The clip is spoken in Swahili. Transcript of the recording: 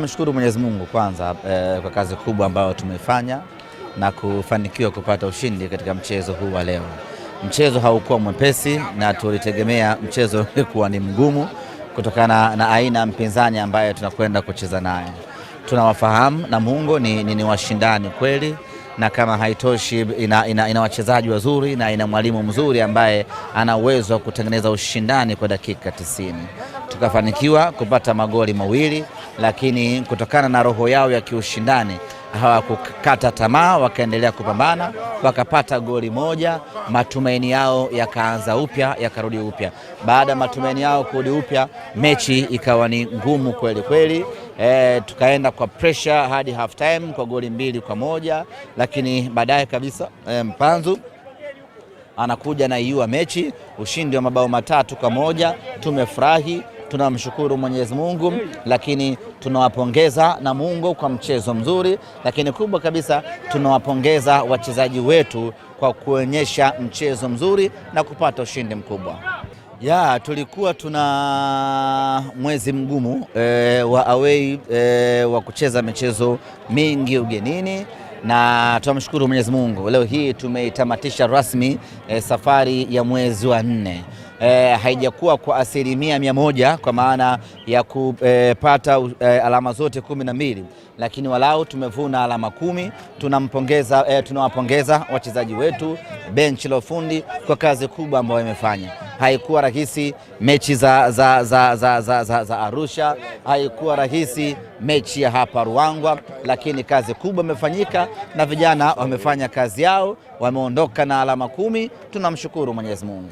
Tunamshukuru Mwenyezi Mungu kwanza kwa kazi kubwa ambayo tumefanya na kufanikiwa kupata ushindi katika mchezo huu wa leo. Mchezo haukuwa mwepesi na tulitegemea mchezo kuwa ni mgumu kutokana na aina mpinzani ambaye tunakwenda kucheza naye. Tunawafahamu Namungo ni washindani kweli, na kama haitoshi ina wachezaji wazuri na ina mwalimu mzuri ambaye ana uwezo wa kutengeneza ushindani kwa dakika 90. Tukafanikiwa kupata magoli mawili, lakini kutokana na roho yao ya kiushindani hawakukata tamaa, wakaendelea kupambana, wakapata goli moja, matumaini yao yakaanza upya, yakarudi upya. Baada ya matumaini yao kurudi upya, mechi ikawa ni ngumu kweli kweli. Tukaenda kwa pressure hadi half time kwa goli 2-1, lakini baadaye kabisa Mpanzu anakuja na iua mechi, ushindi wa mabao 3-1. Tumefurahi, tunamshukuru Mwenyezi Mungu, lakini tunawapongeza Namungo kwa mchezo mzuri, lakini kubwa kabisa tunawapongeza wachezaji wetu kwa kuonyesha mchezo mzuri na kupata ushindi mkubwa. Tulikuwa tuna mwezi mgumu wa away wa kucheza michezo mingi ugenini, na tunamshukuru Mwenyezi Mungu, leo hii tumeitamatisha rasmi safari ya mwezi wa 4. Haijakuwa kwa 100% kwa maana ya kupata alama zote 12, lakini walau tumevuna alama 10. Tunawapongeza wachezaji wetu, benchi la ufundi kwa kazi kubwa ambayo imefanya. Haikuwa rahisi mechi za Arusha, haikuwa rahisi mechi ya hapa Ruangwa, lakini kazi kubwa imefanyika na vijana wamefanya kazi yao, wameondoka na alama 10. Tunamshukuru Mwenyezi Mungu.